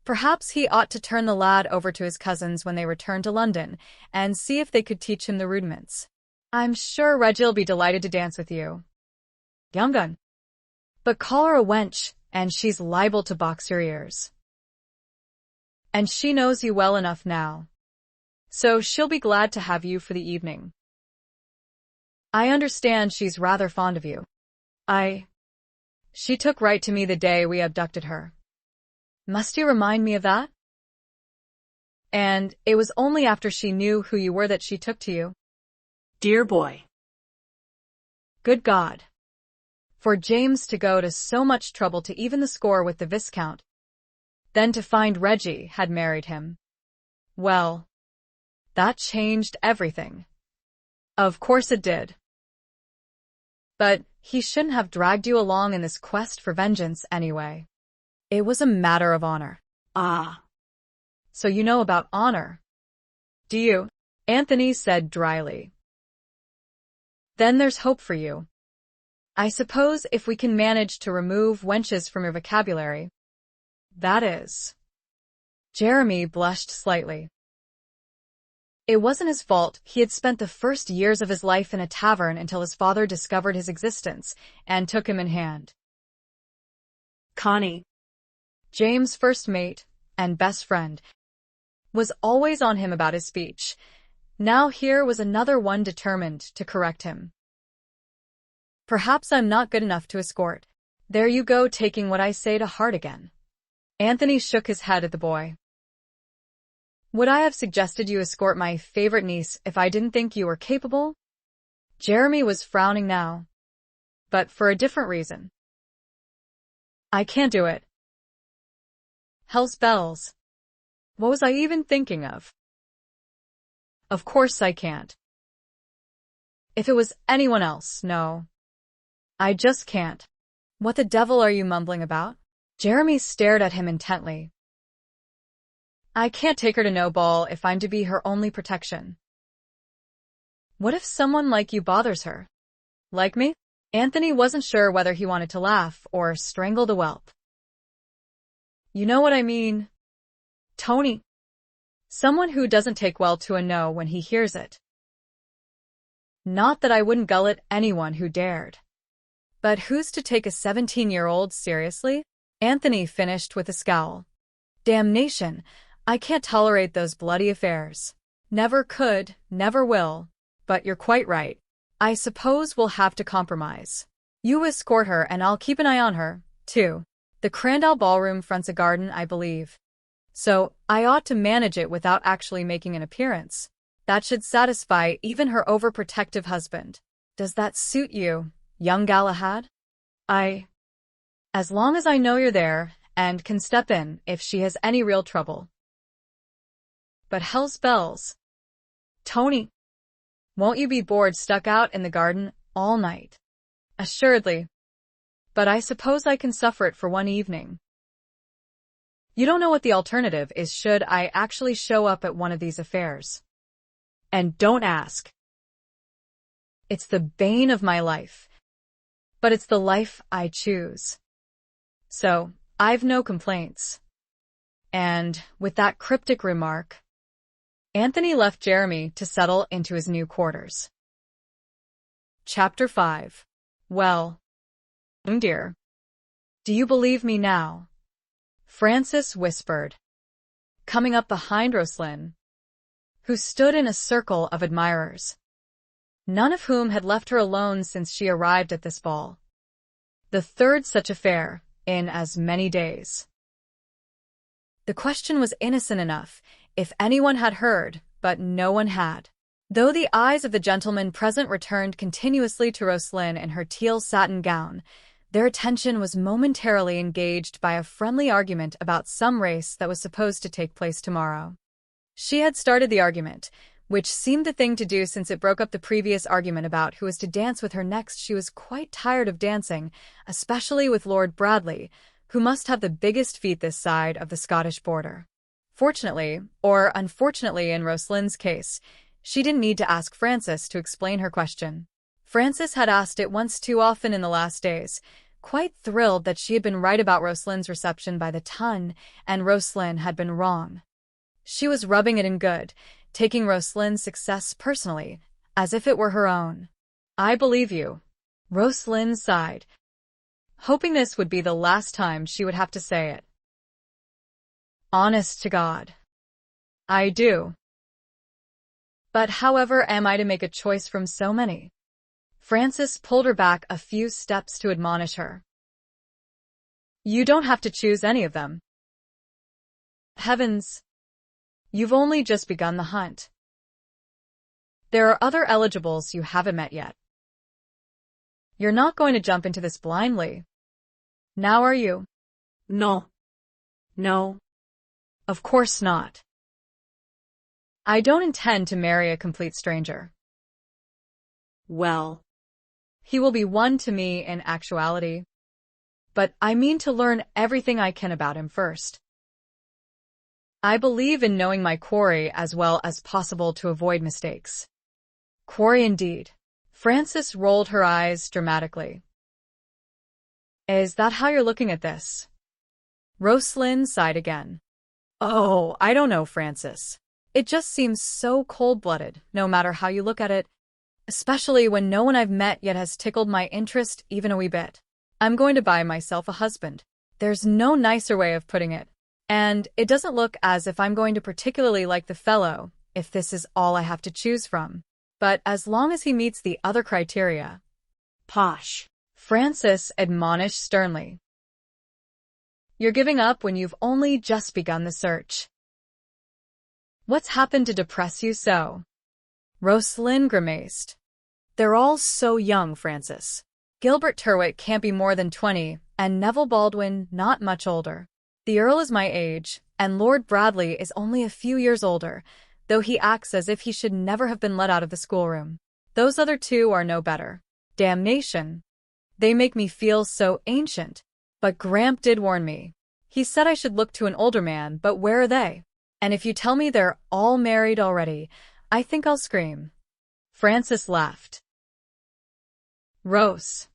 Perhaps he ought to turn the lad over to his cousins when they return to London, and see if they could teach him the rudiments. I'm sure Reggie'll be delighted to dance with you, young un. But call her a wench, and she's liable to box your ears. And she knows you well enough now, so she'll be glad to have you for the evening. I understand she's rather fond of you. She took right to me the day we abducted her. Must you remind me of that? And it was only after she knew who you were that she took to you. Dear boy. Good God. For James to go to so much trouble to even the score with the Viscount, then to find Reggie had married him. Well, that changed everything. Of course it did. But he shouldn't have dragged you along in this quest for vengeance anyway. It was a matter of honor. Ah. So you know about honor, do you? Anthony said dryly. Then there's hope for you. I suppose if we can manage to remove wenches from your vocabulary. That is. Jeremy blushed slightly. It wasn't his fault. He had spent the first years of his life in a tavern until his father discovered his existence and took him in hand. Connie, James' first mate and best friend, was always on him about his speech. Now here was another one determined to correct him. Perhaps I'm not good enough to escort. There you go, taking what I say to heart again. Anthony shook his head at the boy. Would I have suggested you escort my favorite niece if I didn't think you were capable? Jeremy was frowning now, but for a different reason. I can't do it. Hell's bells. What was I even thinking of? Of course I can't. If it was anyone else, no. I just can't. What the devil are you mumbling about? Jeremy stared at him intently. I can't take her to no ball if I'm to be her only protection. What if someone like you bothers her? Like me? Anthony wasn't sure whether he wanted to laugh or strangle the whelp. You know what I mean, Tony. Someone who doesn't take well to a no when he hears it. Not that I wouldn't gullet anyone who dared. But who's to take a 17-year-old seriously? Anthony finished with a scowl. Damnation, I can't tolerate those bloody affairs. Never could, never will. But you're quite right. I suppose we'll have to compromise. You escort her and I'll keep an eye on her, too. The Crandall Ballroom fronts a garden, I believe. So, I ought to manage it without actually making an appearance. That should satisfy even her overprotective husband. Does that suit you, young Galahad? As long as I know you're there, and can step in if she has any real trouble. But hell's bells. Tony, won't you be bored stuck out in the garden all night? Assuredly. But I suppose I can suffer it for one evening. You don't know what the alternative is should I actually show up at one of these affairs. And don't ask. It's the bane of my life. But it's the life I choose. So, I've no complaints. And, with that cryptic remark, Anthony left Jeremy to settle into his new quarters. Chapter 5. Well, dear. Do you believe me now? Francis whispered, coming up behind Rosalind, who stood in a circle of admirers, none of whom had left her alone since she arrived at this ball. The third such affair in as many days. The question was innocent enough, if anyone had heard, but no one had. Though the eyes of the gentlemen present returned continuously to Rosalind in her teal satin gown, their attention was momentarily engaged by a friendly argument about some race that was supposed to take place tomorrow. She had started the argument, which seemed the thing to do since it broke up the previous argument about who was to dance with her next. She was quite tired of dancing, especially with Lord Bradley, who must have the biggest feet this side of the Scottish border. Fortunately, or unfortunately in Rosalind's case, she didn't need to ask Francis to explain her question. Frances had asked it once too often in the last days, quite thrilled that she had been right about Rosalind's reception by the ton, and Rosalind had been wrong. She was rubbing it in good, taking Rosalind's success personally, as if it were her own. "I believe you." Rosalind sighed, hoping this would be the last time she would have to say it. "Honest to God. I do. But however am I to make a choice from so many?" Frances pulled her back a few steps to admonish her. "You don't have to choose any of them." "Heavens! You've only just begun the hunt. There are other eligibles you haven't met yet. You're not going to jump into this blindly. Now are you?" No. No. "Of course not. I don't intend to marry a complete stranger. Well, He will be one to me in actuality. But I mean to learn everything I can about him first. I believe in knowing my quarry as well as possible to avoid mistakes." "Quarry indeed." Frances rolled her eyes dramatically. "Is that how you're looking at this?" Rosalind sighed again. "Oh, I don't know, Frances. It just seems so cold-blooded, no matter how you look at it, especially when no one I've met yet has tickled my interest even a wee bit. I'm going to buy myself a husband. There's no nicer way of putting it. And it doesn't look as if I'm going to particularly like the fellow, if this is all I have to choose from. But as long as he meets the other criteria." Posh. Frances admonished sternly. "You're giving up when you've only just begun the search. What's happened to depress you so?" Rosalind grimaced. "They're all so young, Frances. Gilbert Tyrwhitt can't be more than 20, and Neville Baldwin not much older. The Earl is my age, and Lord Bradley is only a few years older, though he acts as if he should never have been let out of the schoolroom. Those other two are no better. Damnation. They make me feel so ancient. But Gramp did warn me. He said I should look to an older man, but where are they? And if you tell me they're all married already, I think I'll scream." Frances laughed. "Rose,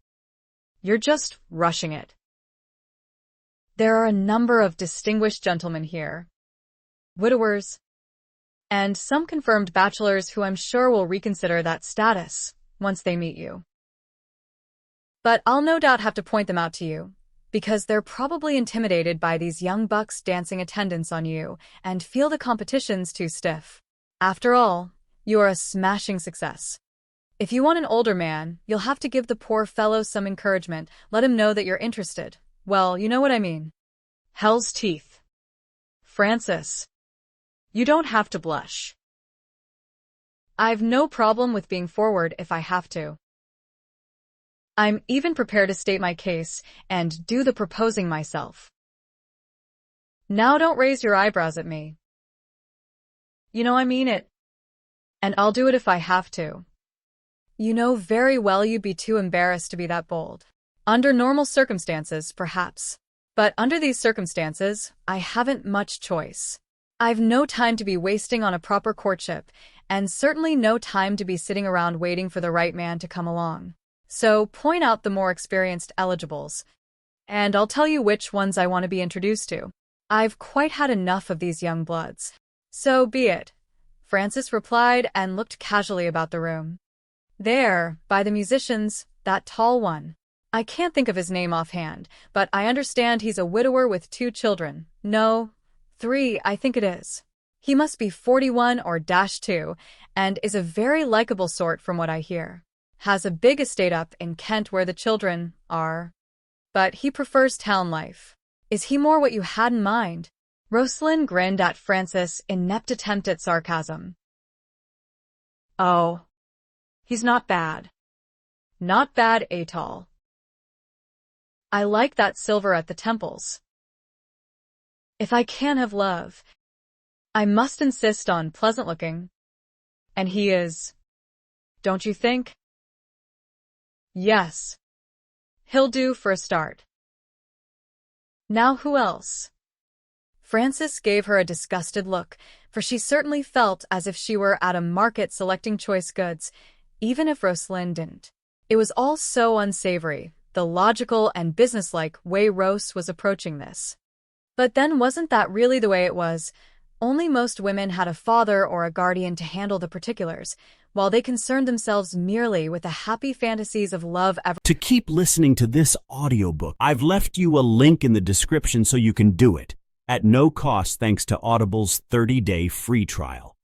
you're just rushing it. There are a number of distinguished gentlemen here, widowers, and some confirmed bachelors who I'm sure will reconsider that status once they meet you. But I'll no doubt have to point them out to you, because they're probably intimidated by these young bucks dancing attendance on you and feel the competition's too stiff. After all, you are a smashing success. If you want an older man, you'll have to give the poor fellow some encouragement, let him know that you're interested. Well, you know what I mean." "Hell's teeth. Frances, you don't have to blush. I've no problem with being forward if I have to. I'm even prepared to state my case and do the proposing myself. Now don't raise your eyebrows at me. You know I mean it. And I'll do it if I have to. You know very well you'd be too embarrassed to be that bold. Under normal circumstances, perhaps. But under these circumstances, I haven't much choice. I've no time to be wasting on a proper courtship, and certainly no time to be sitting around waiting for the right man to come along. So point out the more experienced eligibles, and I'll tell you which ones I want to be introduced to. I've quite had enough of these young bloods." "So be it," Frances replied and looked casually about the room. "There, by the musicians, that tall one. I can't think of his name offhand, but I understand he's a widower with 2 children. No, 3, I think it is. He must be 41 or -2, and is a very likable sort from what I hear. Has a big estate up in Kent where the children are. But he prefers town life. Is he more what you had in mind?" Rosalind grinned at Frances' inept attempt at sarcasm. "Oh, he's not bad. Not bad at all. I like that silver at the temples. If I can have love, I must insist on pleasant looking. And he is, don't you think?" "Yes. He'll do for a start. Now who else?" Frances gave her a disgusted look, for she certainly felt as if she were at a market selecting choice goods, even if Rosalind didn't. It was all so unsavory, the logical and businesslike way Rose was approaching this. But then wasn't that really the way it was? Only most women had a father or a guardian to handle the particulars, while they concerned themselves merely with the happy fantasies of love ever. To keep listening to this audiobook, I've left you a link in the description so you can do it, at no cost thanks to Audible's 30-day free trial.